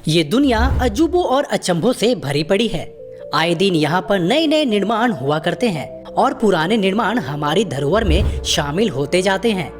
ये दुनिया अजूबों और अचंभों से भरी पड़ी है। आए दिन यहाँ पर नए नए निर्माण हुआ करते हैं और पुराने निर्माण हमारी धरोहर में शामिल होते जाते हैं।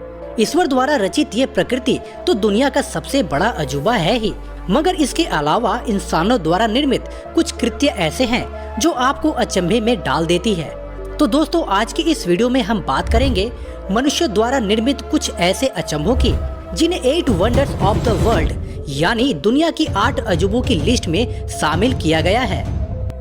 ईश्वर द्वारा रचित ये प्रकृति तो दुनिया का सबसे बड़ा अजूबा है ही, मगर इसके अलावा इंसानों द्वारा निर्मित कुछ कृत्य ऐसे हैं जो आपको अचंभे में डाल देती है। तो दोस्तों, आज की इस वीडियो में हम बात करेंगे मनुष्य द्वारा निर्मित कुछ ऐसे अचंभों की जिन्हें 8 वंडर्स ऑफ द वर्ल्ड यानी दुनिया की 8 अजूबों की लिस्ट में शामिल किया गया है।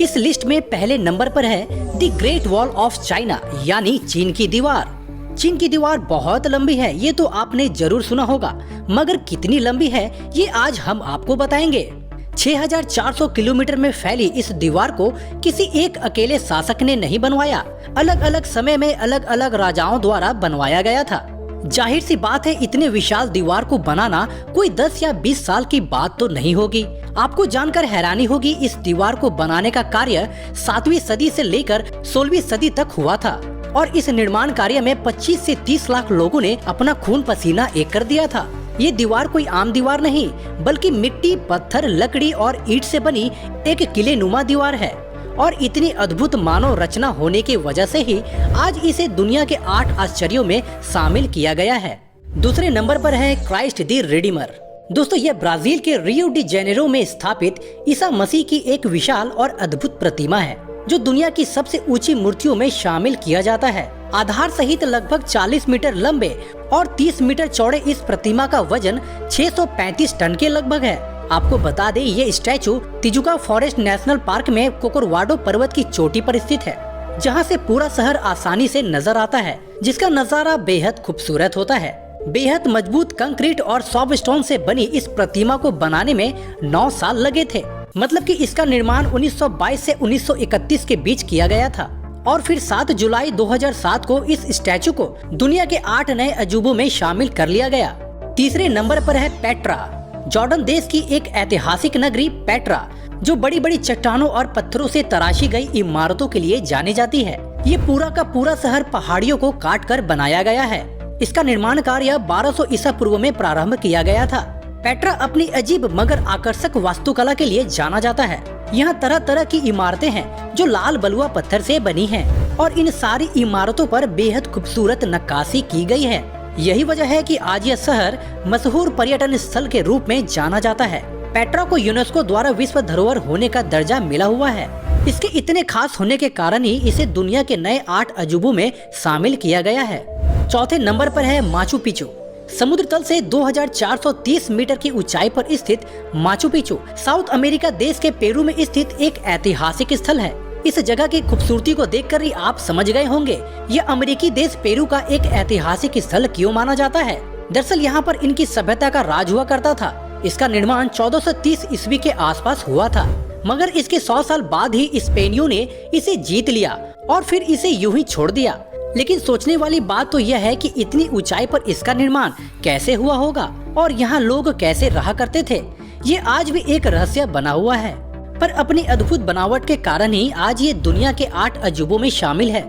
इस लिस्ट में पहले नंबर पर है the great wall of China यानी चीन की दीवार। चीन की दीवार बहुत लंबी है, ये तो आपने जरूर सुना होगा, मगर कितनी लंबी है ये आज हम आपको बताएंगे। 6400 किलोमीटर में फैली इस दीवार को किसी एक अकेले शासक ने नहीं बनवाया, अलग अलग समय में अलग अलग राजाओं द्वारा बनवाया गया था। जाहिर सी बात है, इतने विशाल दीवार को बनाना कोई 10 या 20 साल की बात तो नहीं होगी। आपको जानकर हैरानी होगी, इस दीवार को बनाने का कार्य 7वीं सदी से लेकर 16वीं सदी तक हुआ था और इस निर्माण कार्य में 25 से 30 लाख लोगों ने अपना खून पसीना एक कर दिया था। ये दीवार कोई आम दीवार नहीं, बल्कि मिट्टी, पत्थर, लकड़ी और ईंट से बनी एक किले नुमा दीवार है और इतनी अद्भुत मानव रचना होने की वजह से ही आज इसे दुनिया के 8 आश्चर्यों में शामिल किया गया है। दूसरे नंबर पर है क्राइस्ट द रिडीमर। दोस्तों, यह ब्राजील के रियो डी जेनेरो में स्थापित ईसा मसीह की एक विशाल और अद्भुत प्रतिमा है जो दुनिया की सबसे ऊंची मूर्तियों में शामिल किया जाता है। आधार सहित लगभग 40 मीटर लंबे और 30 मीटर चौड़े इस प्रतिमा का वजन 635 टन के लगभग है। आपको बता दें, ये statue Tijuca forest national park में कोकोरवाडो पर्वत की चोटी पर स्थित है, जहां से पूरा शहर आसानी से नजर आता है, जिसका नजारा बेहद खूबसूरत होता है। बेहद मजबूत कंक्रीट और सॉफ्ट स्टोन से बनी इस प्रतिमा को बनाने में 9 साल लगे थे। मतलब कि इसका निर्माण 1922 से 1931 के बीच किया गया था और फिर 7 जुलाई 2007 को इस स्टैचू को दुनिया के 8 नए अजूबों में शामिल कर लिया गया। तीसरे नंबर पर है पेट्रा। जॉर्डन देश की एक ऐतिहासिक नगरी पेट्रा, जो बड़ी बड़ी चट्टानों और पत्थरों से तराशी गई इमारतों के लिए जानी जाती है। ये पूरा का पूरा शहर पहाड़ियों को काट कर बनाया गया है। इसका निर्माण कार्य 1200 ईसा पूर्व में प्रारंभ किया गया था। पेट्रा अपनी अजीब मगर आकर्षक वास्तुकला के लिए जाना जाता है। यहाँ तरह तरह की इमारतें हैं जो लाल बलुआ पत्थर से बनी हैं और इन सारी इमारतों पर बेहद खूबसूरत नक्काशी की गई है। यही वजह है कि आज यह शहर मशहूर पर्यटन स्थल के रूप में जाना जाता है। पेट्रा को यूनेस्को द्वारा विश्व धरोहर होने का दर्जा मिला हुआ है। इसके इतने खास होने के कारण ही इसे दुनिया के नए 8 अजूबों में शामिल किया गया है। चौथे नंबर पर है माचू पिचू। समुद्र तल से 2430 मीटर की ऊंचाई पर स्थित माचू पिचू साउथ अमेरिका देश के पेरू में स्थित एक ऐतिहासिक स्थल है। इस जगह की खूबसूरती को देखकर ही आप समझ गए होंगे यह अमेरिकी देश पेरू का एक ऐतिहासिक स्थल क्यों माना जाता है। दरअसल यहाँ पर इनकी सभ्यता का राज हुआ करता था। इसका निर्माण 1430 ईस्वी के आसपास हुआ था, मगर इसके 100 साल बाद ही स्पेनियों ने इसे जीत लिया और फिर इसे यूं ही छोड़ दिया। लेकिन सोचने वाली बात तो यह है कि इतनी ऊंचाई पर इसका निर्माण कैसे हुआ होगा और यहाँ लोग कैसे रहा करते थे, ये आज भी एक रहस्य बना हुआ है। पर अपनी अद्भुत बनावट के कारण ही आज ये दुनिया के 8 अजूबों में शामिल है।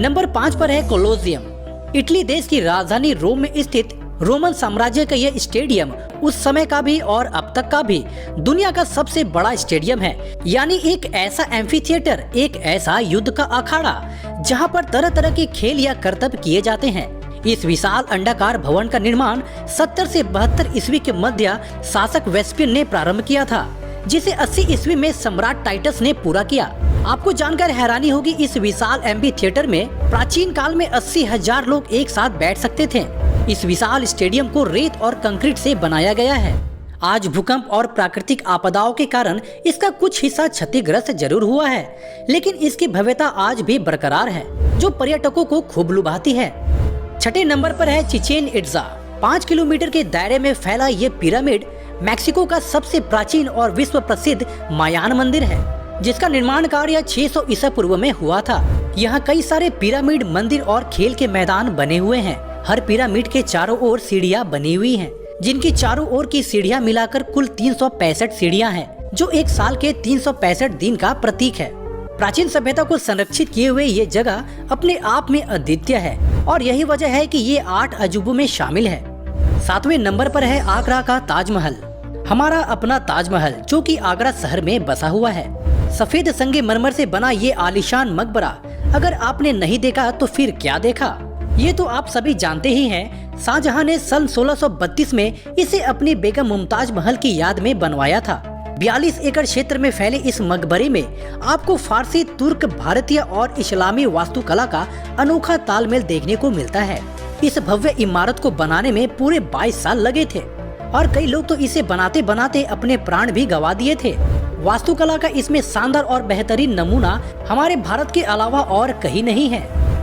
नंबर 5 पर है कोलोसियम। इटली देश की राजधानी रोम में स्थित रोमन साम्राज्य का यह स्टेडियम उस समय का भी और अब तक का भी दुनिया का सबसे बड़ा स्टेडियम है। यानी एक ऐसा एम्फी थिएटर, एक ऐसा युद्ध का अखाड़ा जहां पर तरह तरह के खेल या करतब किए जाते हैं। इस विशाल अंडाकार भवन का निर्माण 70 से 72 ईस्वी के मध्य शासक वेस्पियन ने प्रारंभ किया था, जिसे 80 ईस्वी में सम्राट टाइटस ने पूरा किया। आपको जानकर हैरानी होगी, इस विशाल एम्फी थिएटर में प्राचीन काल में 80,000 लोग एक साथ बैठ सकते थे। इस विशाल स्टेडियम को रेत और कंक्रीट से बनाया गया है। आज भूकंप और प्राकृतिक आपदाओं के कारण इसका कुछ हिस्सा क्षतिग्रस्त जरूर हुआ है, लेकिन इसकी भव्यता आज भी बरकरार है, जो पर्यटकों को खूब लुभाती है। छठे नंबर पर है चिचेन इट्जा। 5 किलोमीटर के दायरे में फैला ये पिरामिड मैक्सिको का सबसे प्राचीन और विश्व प्रसिद्ध मायान मंदिर है, जिसका निर्माण कार्य 600 ईसा पूर्व में हुआ था। यहाँ कई सारे पिरामिड, मंदिर और खेल के मैदान बने हुए हैं। हर पिरामिड के चारों ओर सीढ़ियाँ बनी हुई हैं, जिनकी चारों ओर की सीढ़ियाँ मिलाकर कुल 365 सीढ़ियाँ हैं, जो एक साल के 365 दिन का प्रतीक है। प्राचीन सभ्यता को संरक्षित किए हुए ये जगह अपने आप में अद्वितीय है और यही वजह है कि ये 8 अजूबों में शामिल है। 7वें नंबर पर है आगरा का ताजमहल। हमारा अपना ताजमहल जो कि आगरा शहर में बसा हुआ है। सफेद संगमरमर से बना ये आलीशान मकबरा अगर आपने नहीं देखा तो फिर क्या देखा। ये तो आप सभी जानते ही हैं, शाहजहां ने सन 1632 में इसे अपनी बेगम मुमताज महल की याद में बनवाया था। 42 एकड़ क्षेत्र में फैले इस मकबरे में आपको फारसी, तुर्क, भारतीय और इस्लामी वास्तुकला का अनोखा तालमेल देखने को मिलता है। इस भव्य इमारत को बनाने में पूरे 22 साल लगे थे और कई लोग तो इसे बनाते बनाते अपने प्राण भी गंवा दिए थे। वास्तुकला का इसमें शानदार और बेहतरीन नमूना हमारे भारत के अलावा और कहीं नहीं है।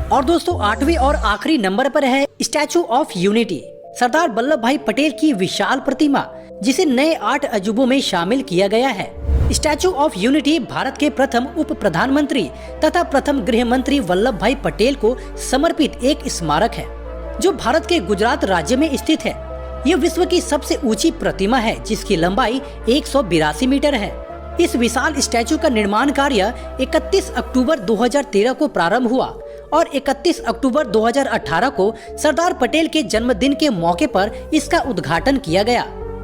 और दोस्तों 8वें और आखिरी नंबर पर है statue of unity, Sardar Vallabh भाई पटेल की विशाल प्रतिमा, जिसे नए 8 अजूबों में शामिल किया गया है। स्टैचू ऑफ यूनिटी भारत के प्रथम उप प्रधानमंत्री तथा प्रथम गृह मंत्री वल्लभ भाई पटेल को समर्पित एक स्मारक है जो भारत के गुजरात राज्य में स्थित है। यह विश्व की सबसे ऊंची प्रतिमा है जिसकी लंबाई 182 मीटर है। इस विशाल स्टैचू का निर्माण कार्य 31 अक्टूबर 2013 को प्रारंभ हुआ और 31 अक्टूबर 2018 को सरदार पटेल के जन्मदिन के मौके पर इसका उद्घाटन किया गया।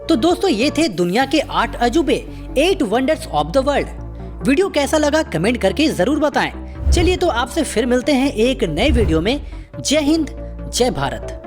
तो दोस्तों ये थे दुनिया के 8 अजूबे, 8 wonders of the world. Video कैसा लगा कमेंट करके जरूर बताएं। चलिए तो आपसे फिर मिलते हैं एक नए वीडियो में। जय हिंद, जय भारत।